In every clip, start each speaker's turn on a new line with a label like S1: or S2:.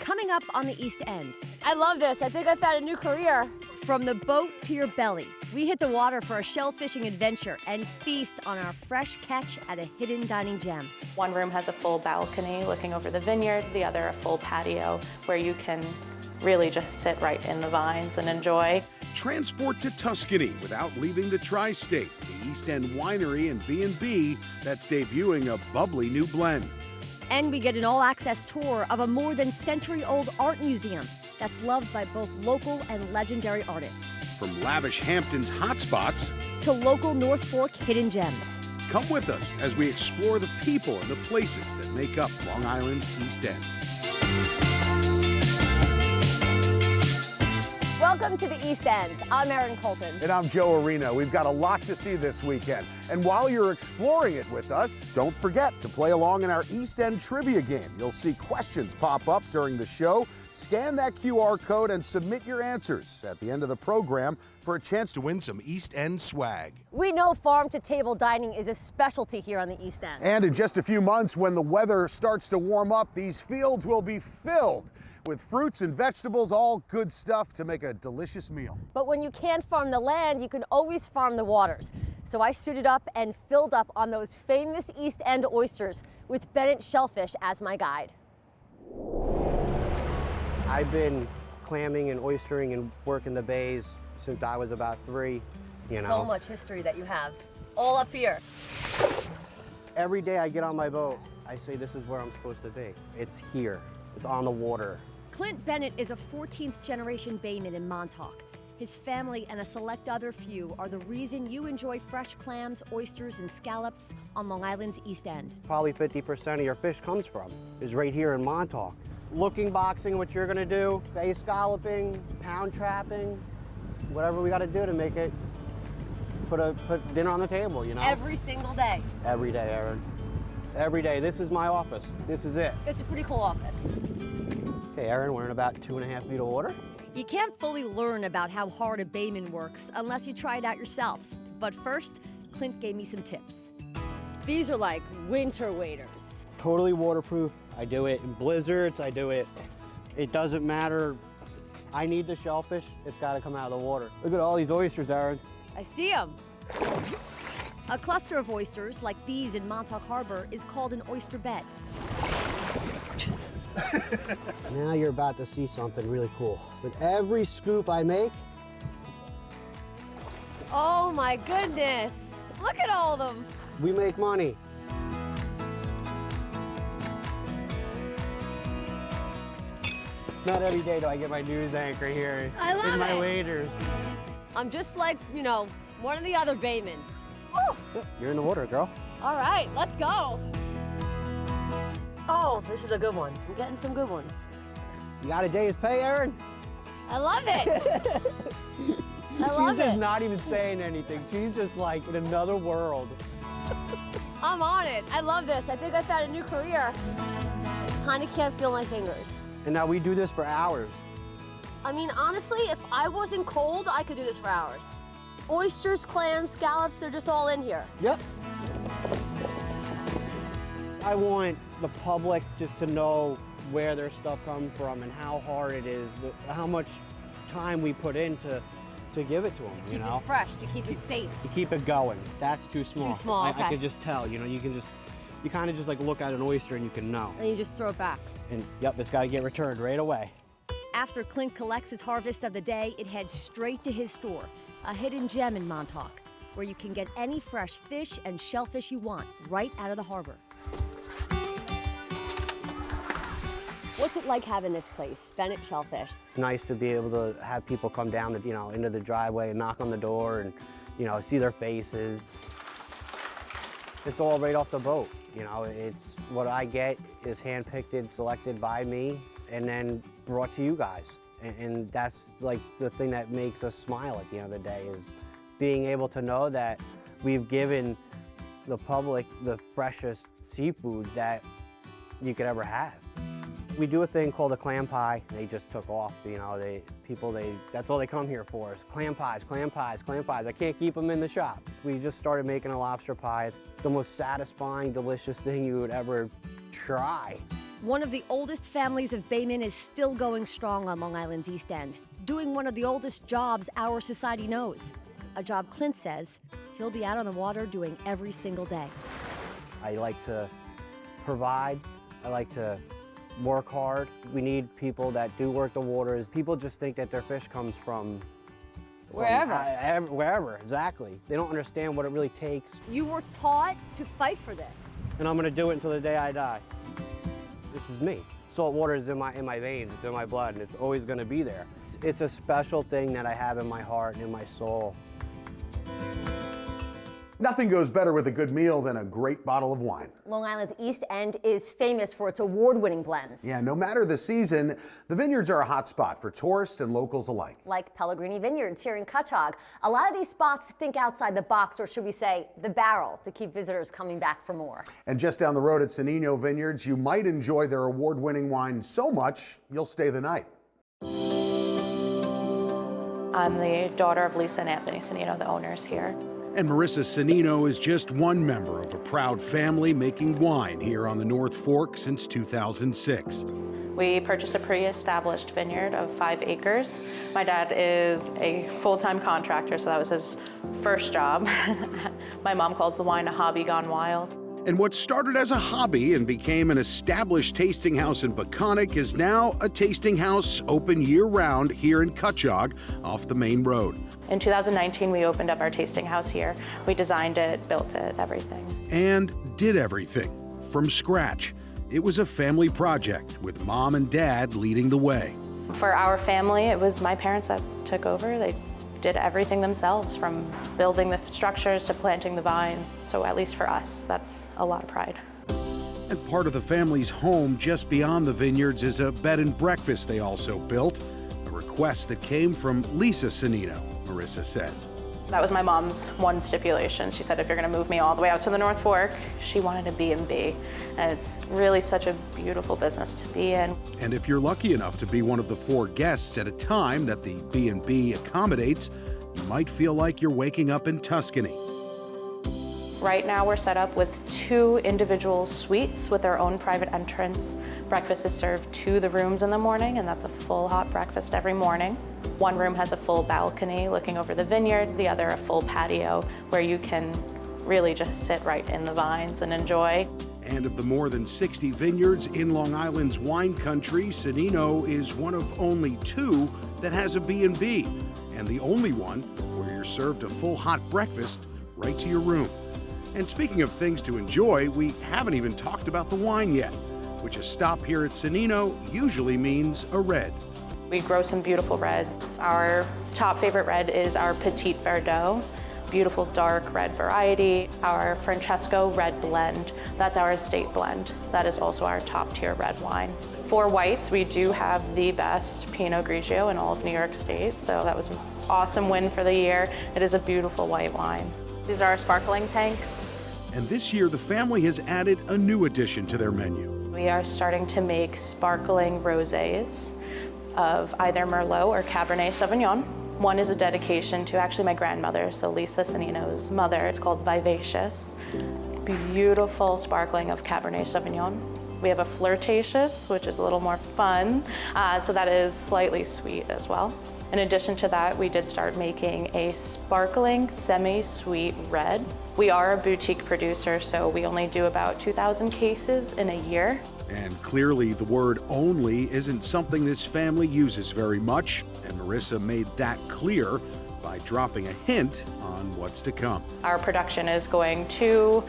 S1: Coming up on the East End.
S2: I love this. I think I found a new career.
S1: From the boat to your belly, we hit the water for a shellfishing adventure and feast on our fresh catch at a hidden dining gem.
S3: One room has a full balcony looking over the vineyard, the other a full patio where you can really just sit right in the vines and enjoy.
S4: Transport to Tuscany without leaving the tri-state. The East End Winery and B&B that's debuting a bubbly new blend.
S1: And we get an all-access tour of a more than century-old art museum that's loved by both local and legendary artists.
S4: From lavish Hamptons hotspots
S1: to local North Fork hidden gems.
S4: Come with us as we explore the people and the places that make up Long Island's East End.
S2: Welcome to the East End. I'm Erin Colton.
S5: And I'm Joe Arena. We've got a lot to see this weekend. And while you're exploring it with us, don't forget to play along in our East End trivia game. You'll see questions pop up during the show. Scan that QR code and submit your answers at the end of the program for a chance to win some East End swag.
S2: We know farm-to-table dining is a specialty here on the East End.
S5: And in just a few months, when the weather starts to warm up, these fields will be filled with fruits and vegetables, all good stuff to make a delicious meal.
S2: But when you can't farm the land, you can always farm the waters. So I suited up and filled up on those famous East End oysters with Bennett Shellfish as my guide.
S6: I've been clamming and oystering and working the bays since I was about 3, you know.
S2: So much history that you have, all up here.
S6: Every day I get on my boat, I say this is where I'm supposed to be. It's here, it's on the water.
S1: Clint Bennett is a 14th generation bayman in Montauk. His family and a select other few are the reason you enjoy fresh clams, oysters, and scallops on Long Island's East End.
S6: Probably 50% of your fish comes from is right here in Montauk. Looking boxing, what you're gonna do, bay scalloping, pound trapping, whatever we gotta do to make it, put dinner on the table, you know?
S2: Every single day.
S6: Every day, Erin. Every day. This is my office. This is it.
S2: It's a pretty cool office.
S6: Okay, Erin, we're in about 2.5 feet of water.
S1: You can't fully learn about how hard a bayman works unless you try it out yourself. But first, Clint gave me some tips.
S2: These are like winter waders.
S6: Totally waterproof. I do it in blizzards, I do it. It doesn't matter. I need the shellfish, it's gotta come out of the water. Look at all these oysters, Erin.
S2: I see them.
S1: A cluster of oysters, like these in Montauk Harbor, is called an oyster bed.
S6: Now you're about to see something really cool. With every scoop I make,
S2: Oh my goodness. Look at all of them.
S6: we make money. Not every day do I get my news anchor here
S2: I love
S6: in my
S2: it.
S6: waders.
S2: I'm just like, you know, one of the other baymen. Woo!
S6: That's it. You're in the water, girl.
S2: All right, let's go. Oh, this is a good one. I'm getting some good ones.
S6: You got a day's pay, Erin?
S2: I love it. I love
S6: She's just
S2: it.
S6: not even saying anything. She's just like in another world.
S2: I'm on it. I love this. I think I found a new career. Kind of can't feel my fingers.
S6: And now we do this for hours.
S2: I mean, honestly, if I wasn't cold, I could do this for hours. Oysters, clams, scallops, they're just all in here.
S6: Yep. I want the public just to know where their stuff comes from and how hard it is, how much time we put in to give it to them, you
S1: Keep
S6: know?
S1: it fresh, to keep it safe.
S6: You keep it going. That's too small.
S2: Too small,
S6: I
S2: okay.
S6: could just tell, you know, you kind of just like look at an oyster and you can know.
S2: And you just throw it back.
S6: And yep, it's got to get returned right away.
S1: After Clint collects his harvest of the day, it heads straight to his store, a hidden gem in Montauk, where you can get any fresh fish and shellfish you want right out of the harbor.
S2: What's it like having this place, Bennett Shellfish?
S6: It's nice to be able to have people come down, you know, into the driveway and knock on the door and, you know, see their faces. It's all right off the boat, you know. It's what I get is handpicked and selected by me and then brought to you guys. And that's like the thing that makes us smile at the end of the day is being able to know that we've given the public the freshest seafood that you could ever have. We do a thing called a clam pie. They just took off, you know, that's all they come here for is clam pies, clam pies, clam pies. I can't keep them in the shop. We just started making a lobster pie. It's the most satisfying, delicious thing you would ever try.
S1: One of the oldest families of baymen is still going strong on Long Island's East End, doing one of the oldest jobs our society knows. A job Clint says he'll be out on the water doing every single day.
S6: I like to provide. I like to work hard. We need people that do work the waters. People just think that their fish comes from
S2: Wherever.
S6: Wherever, exactly. They don't understand what it really takes.
S2: You were taught to fight for this.
S6: And I'm gonna do it until the day I die. This is me. Salt water is in my veins, it's in my blood, and it's always gonna be there. It's a special thing that I have in my heart and in my soul.
S5: Nothing goes better with a good meal than a great bottle of wine.
S2: Long Island's East End is famous for its award-winning blends.
S5: Yeah, no matter the season, the vineyards are a hot spot for tourists and locals alike.
S2: Like Pellegrini Vineyards here in Cutchogue. A lot of these spots think outside the box, or should we say, the barrel, to keep visitors coming back for more.
S5: And just down the road at Sannino Vineyards, you might enjoy their award-winning wine so much, you'll stay the night.
S3: I'm the daughter of Lisa and Anthony Sannino, the owners here.
S4: And Marissa Sannino is just one member of a proud family making wine here on the North Fork since 2006.
S3: We purchased a pre-established vineyard of 5 acres. My dad is a full-time contractor, so that was his first job. My mom calls the wine a hobby gone wild.
S4: And what started as a hobby and became an established tasting house in Peconic is now a tasting house open year-round here in Cutchogue off the main road.
S3: In 2019, we opened up our tasting house here. We designed it, built it, everything.
S4: And did everything from scratch. It was a family project with mom and dad leading the way.
S3: For our family, it was my parents that took over. They did everything themselves, from building the structures to planting the vines. So at least for us, that's a lot of pride.
S4: And part of the family's home just beyond the vineyards is a bed and breakfast they also built, a request that came from Lisa Sannino, Marissa says.
S3: That was my mom's one stipulation. She said if you're gonna move me all the way out to the North Fork, she wanted a B&B. And it's really such a beautiful business to be in.
S4: And if you're lucky enough to be one of the 4 guests at a time that the B&B accommodates, you might feel like you're waking up in Tuscany.
S3: Right now we're set up with 2 individual suites with their own private entrance. Breakfast is served to the rooms in the morning, and that's a full hot breakfast every morning. One room has a full balcony looking over the vineyard, the other a full patio where you can really just sit right in the vines and enjoy.
S4: And of the more than 60 vineyards in Long Island's wine country, Sannino is one of only 2 that has a B&B, and the only one where you're served a full hot breakfast right to your room. And speaking of things to enjoy, we haven't even talked about the wine yet, which a stop here at Sannino usually means a red.
S3: We grow some beautiful reds. Our top favorite red is our Petit Verdot, beautiful dark red variety. Our Francesco red blend, that's our estate blend. That is also our top tier red wine. For whites, we do have the best Pinot Grigio in all of New York State, so that was an awesome win for the year. It is a beautiful white wine. These are our sparkling tanks.
S4: And this year, the family has added a new addition to their menu.
S3: We are starting to make sparkling rosés of either Merlot or Cabernet Sauvignon. One is a dedication to actually my grandmother, so Lisa Sannino's mother. It's called Vivacious. Beautiful sparkling of Cabernet Sauvignon. We have a Flirtatious, which is a little more fun, so that is slightly sweet as well. In addition to that, we did start making a sparkling semi-sweet red. We are a boutique producer, so we only do about 2,000 cases in a year.
S4: And clearly the word only isn't something this family uses very much, and Marissa made that clear by dropping a hint on what's to come.
S3: Our production is going to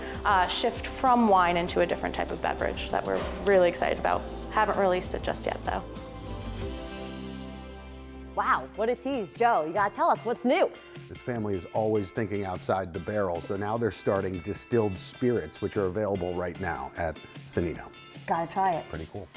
S3: shift from wine into a different type of beverage that we're really excited about. Haven't released it just yet though.
S2: Wow, what a tease. Joe, you gotta tell us what's new.
S5: This family is always thinking outside the barrel, so now they're starting distilled spirits, which are available right now at Sannino.
S2: Gotta try it.
S5: Pretty cool.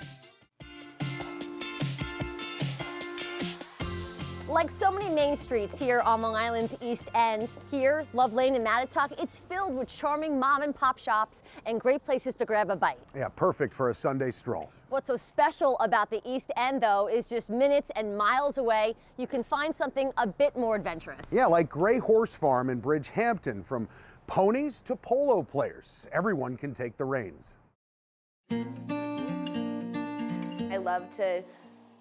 S2: Like so many main streets here on Long Island's East End, here, Love Lane and Montauk, it's filled with charming mom and pop shops and great places to grab a bite.
S5: Yeah, perfect for a Sunday stroll.
S2: What's so special about the East End, though, is just minutes and miles away, you can find something a bit more adventurous.
S5: Yeah, like Gray Horse Farm in Bridgehampton. From ponies to polo players, everyone can take the reins.
S7: I love to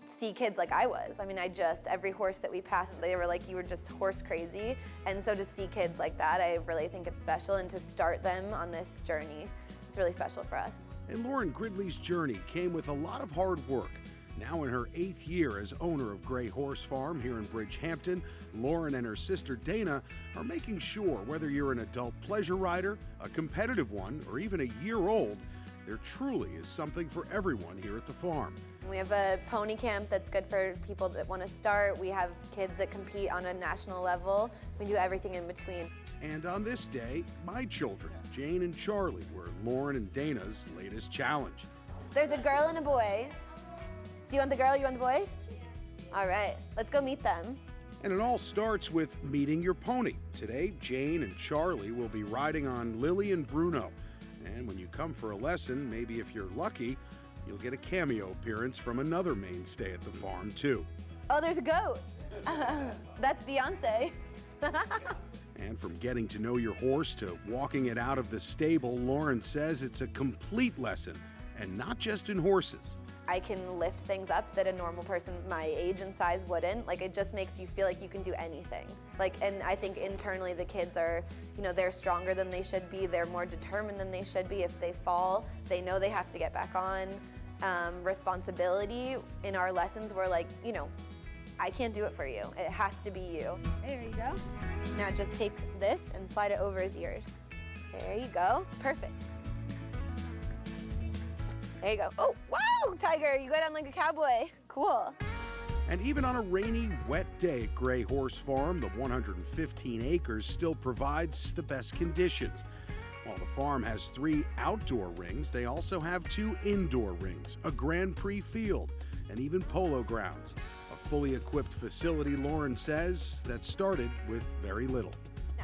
S7: see kids like I was. I mean, every horse that we passed, they were like, you were just horse crazy. And so to see kids like that, I really think it's special, and to start them on this journey, it's really special for us.
S4: And Lauren Gridley's journey came with a lot of hard work. Now in her 8th year as owner of Gray Horse Farm here in Bridgehampton, Lauren and her sister Dana are making sure whether you're an adult pleasure rider, a competitive one, or even a year old, there truly is something for everyone here at the farm.
S7: We have a pony camp that's good for people that want to start. We have kids that compete on a national level. We do everything in between.
S4: And on this day, my children, Jane and Charlie, were Lauren and Dana's latest challenge.
S7: There's a girl and a boy. Do you want the girl, you want the boy? All right, let's go meet them.
S4: And it all starts with meeting your pony. Today, Jane and Charlie will be riding on Lily and Bruno. And when you come for a lesson, maybe if you're lucky, you'll get a cameo appearance from another mainstay at the farm, too.
S7: Oh, there's a goat. That's Beyonce.
S4: And from getting to know your horse to walking it out of the stable, Lauren says it's a complete lesson, and not just in horses.
S7: I can lift things up that a normal person my age and size wouldn't. Like, it just makes you feel like you can do anything. Like, and I think internally the kids are, they're stronger than they should be. They're more determined than they should be. If they fall, they know they have to get back on. Responsibility in our lessons, we're like, I can't do it for you. It has to be you.
S2: There you go.
S7: Now just take this and slide it over his ears. There you go. Perfect. There you go. Oh, wow, Tiger, you go down like a cowboy. Cool.
S4: And even on a rainy, wet day at Gray Horse Farm, the 115 acres still provides the best conditions. While the farm has 3 outdoor rings, they also have 2 indoor rings, a Grand Prix field, and even polo grounds. A fully equipped facility, Lauren says, that started with very little.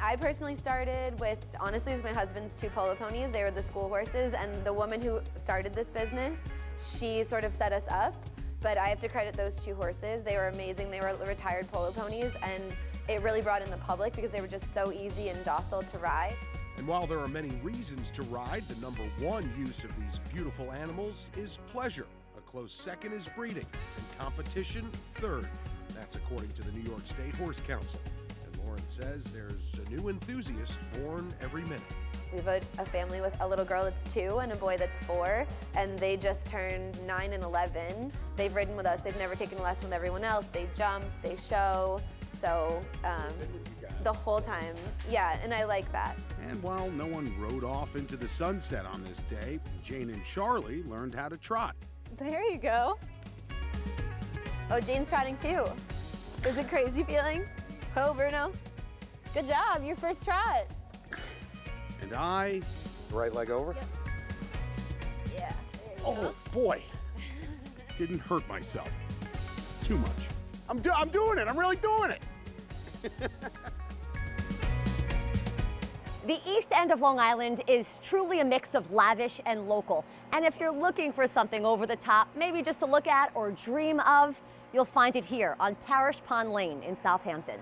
S7: I personally started with, honestly, it was my husband's 2 polo ponies. They were the school horses, and the woman who started this business, she sort of set us up, but I have to credit those 2 horses. They were amazing. They were retired polo ponies, and it really brought in the public because they were just so easy and docile to ride.
S4: And while there are many reasons to ride, the #1 use of these beautiful animals is pleasure. A close second is breeding, and competition third. That's according to the New York State Horse Council. Lauren says there's a new enthusiast born every minute.
S7: We have a family with a little girl that's 2 and a boy that's 4, and they just turned 9 and 11. They've ridden with us. They've never taken a lesson with everyone else. They jump, they show, so the whole time. Yeah, and I like that.
S4: And while no one rode off into the sunset on this day, Jane and Charlie learned how to trot.
S7: There you go. Oh, Jane's trotting too. Is it crazy feeling? Oh, Bruno. Good job, your first trot.
S4: And I...
S5: Right leg over?
S7: Yep. Yeah, there you
S5: Oh,
S7: go.
S5: boy.
S4: didn't hurt myself too much.
S5: I'm doing it. I'm really doing it.
S2: The East End of Long Island is truly a mix of lavish and local. And if you're looking for something over the top, maybe just to look at or dream of, you'll find it here on Parrish Pond Lane in Southampton.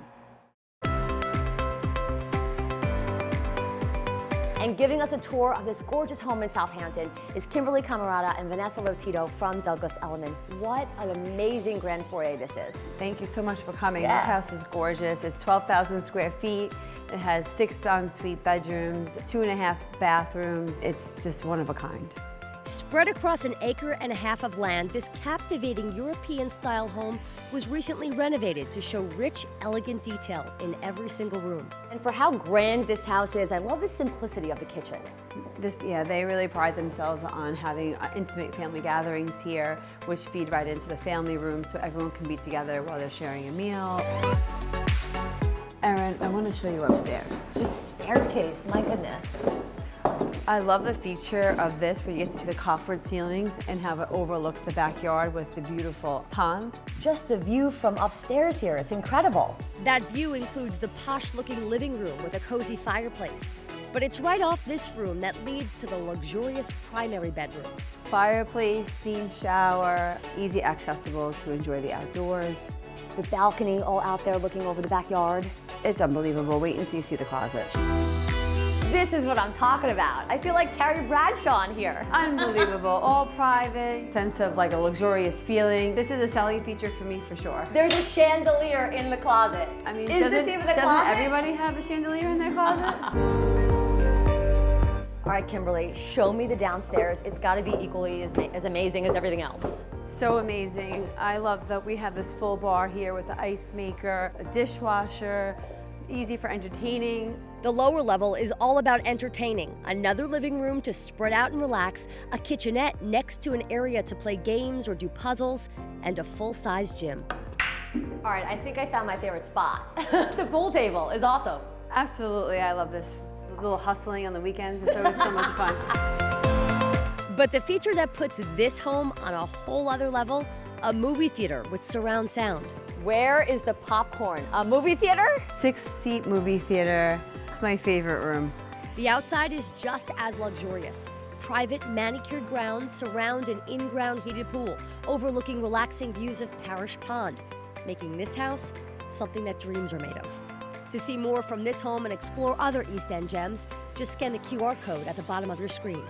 S2: And giving us a tour of this gorgeous home in Southampton is Kimberly Camarada and Vanessa Lotito from Douglas Elliman. What an amazing grand foyer this is.
S8: Thank you so much for coming.
S2: Yeah.
S8: This house is gorgeous. It's 12,000 square feet. It has 6 ensuite bedrooms, 2.5 bathrooms. It's just one of a kind.
S1: Spread across an acre and a half of land, this captivating European-style home was recently renovated to show rich, elegant detail in every single room.
S2: And for how grand this house is, I love the simplicity of the kitchen.
S8: They really pride themselves on having intimate family gatherings here, which feed right into the family room so everyone can be together while they're sharing a meal. Erin, I want to show you upstairs.
S2: This staircase, my goodness.
S8: I love the feature of this where you get to see the coffered ceilings and how it overlooks the backyard with the beautiful pond.
S2: Just the view from upstairs here, it's incredible.
S1: That view includes the posh-looking living room with a cozy fireplace. But it's right off this room that leads to the luxurious primary bedroom.
S8: Fireplace, steam shower, easy accessible to enjoy the outdoors.
S2: The balcony all out there looking over the backyard.
S8: It's unbelievable. Wait until you see the closet.
S2: This is what I'm talking about. I feel like Carrie Bradshaw in here.
S8: Unbelievable, all private, sense of like a luxurious feeling. This is a selling feature for me for sure.
S2: There's a chandelier in the closet.
S8: I mean,
S2: is this even a
S8: doesn't
S2: closet?
S8: everybody have a chandelier in their closet?
S2: All right, Kimberly, show me the downstairs. It's got to be equally as amazing as everything else.
S8: So amazing. I love that we have this full bar here with the ice maker, a dishwasher, easy for entertaining.
S1: The lower level is all about entertaining. Another living room to spread out and relax, a kitchenette next to an area to play games or do puzzles, and a full-size gym.
S2: All right, I think I found my favorite spot. The pool table is awesome.
S8: Absolutely, I love this. A little hustling on the weekends, it's always so much fun.
S1: But the feature that puts this home on a whole other level, a movie theater with surround sound.
S2: Where is the popcorn? A movie theater?
S8: 6-seat movie theater. It's my favorite room.
S1: The outside is just as luxurious. Private manicured grounds surround an in-ground heated pool, overlooking relaxing views of Parrish Pond, making this house something that dreams are made of. To see more from this home and explore other East End gems, just scan the QR code at the bottom of your screen.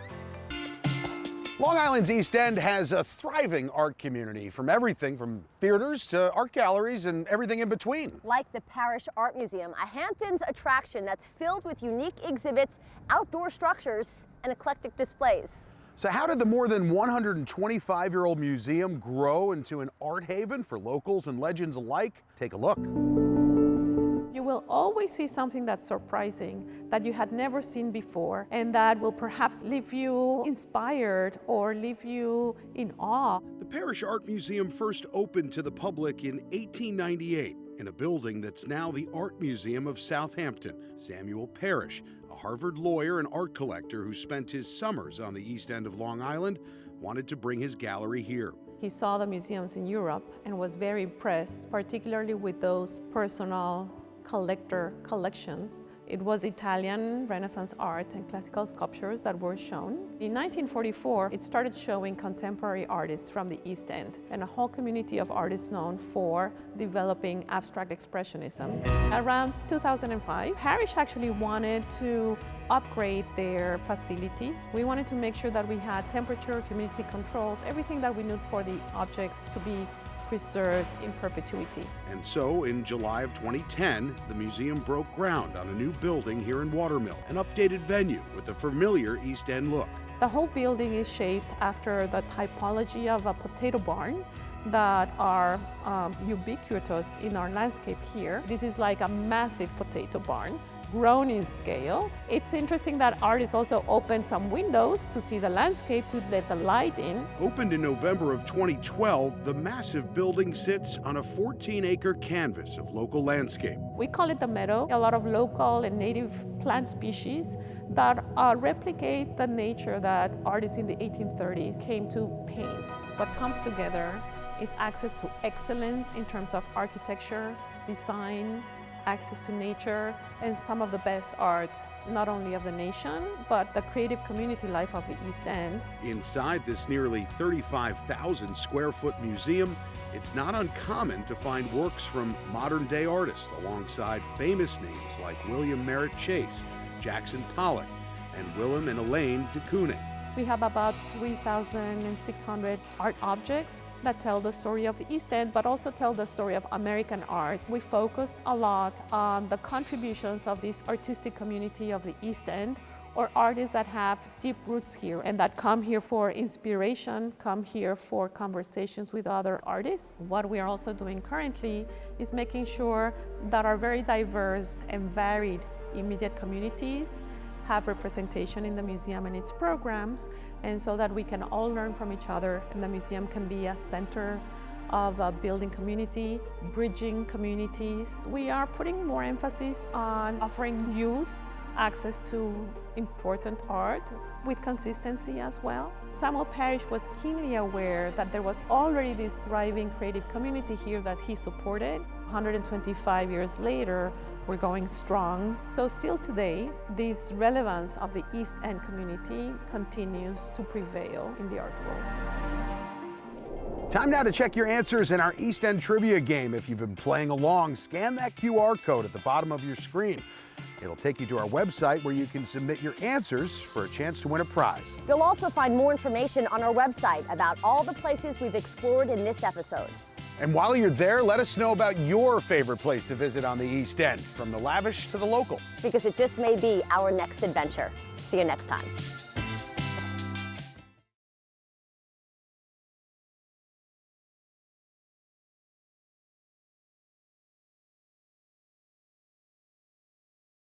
S5: Long Island's East End has a thriving art community, from everything from theaters to art galleries and everything in between.
S2: Like the Parrish Art Museum, a Hamptons attraction that's filled with unique exhibits, outdoor structures, and eclectic displays.
S5: So how did the more than 125-year-old museum grow into an art haven for locals and legends alike? Take a look.
S9: You will always see something that's surprising, that you had never seen before, and that will perhaps leave you inspired or leave you in awe.
S4: The Parrish Art Museum first opened to the public in 1898 in a building that's now the Art Museum of Southampton. Samuel Parrish, a Harvard lawyer and art collector who spent his summers on the East End of Long Island, wanted to bring his gallery here.
S9: He saw the museums in Europe and was very impressed, particularly with those personal collector collections. It was Italian Renaissance art and classical sculptures that were shown. In 1944, it started showing contemporary artists from the East End and a whole community of artists known for developing abstract expressionism. Around 2005, Parrish actually wanted to upgrade their facilities. We wanted to make sure that we had temperature, humidity controls, everything that we need for the objects to be preserved in perpetuity.
S4: And so, in July of 2010, the museum broke ground on a new building here in Watermill, an updated venue with a familiar East End look.
S9: The whole building is shaped after the typology of a potato barn that are ubiquitous in our landscape here. This is like a massive potato barn, grown in scale. It's interesting that artists also opened some windows to see the landscape, to let the light in.
S4: Opened in November of 2012, the massive building sits on a 14-acre canvas of local landscape.
S9: We call it the meadow. A lot of local and native plant species that replicate the nature that artists in the 1830s came to paint. What comes together is access to excellence in terms of architecture, design, access to nature, and some of the best art, not only of the nation, but the creative community life of the East End.
S4: Inside this nearly 35,000 square foot museum, it's not uncommon to find works from modern day artists alongside famous names like William Merritt Chase, Jackson Pollock, and Willem and Elaine de Kooning.
S9: We have about 3,600 art objects that tell the story of the East End, but also tell the story of American art. We focus a lot on the contributions of this artistic community of the East End, or artists that have deep roots here and that come here for inspiration, come here for conversations with other artists. What we are also doing currently is making sure that our very diverse and varied immediate communities have representation in the museum and its programs, and so that we can all learn from each other, and the museum can be a center of a building community, bridging communities. We are putting more emphasis on offering youth access to important art with consistency as well. Samuel Parrish was keenly aware that there was already this thriving creative community here that he supported. 125 years later, we're going strong. So still today, this relevance of the East End community continues to prevail in the art world.
S5: Time now to check your answers in our East End trivia game. If you've been playing along, scan that QR code at the bottom of your screen. It'll take you to our website where you can submit your answers for a chance to win a prize.
S2: You'll also find more information on our website about all the places we've explored in this episode.
S5: And while you're there, let us know about your favorite place to visit on the East End, from the lavish to the local.
S2: Because it just may be our next adventure. See you next time.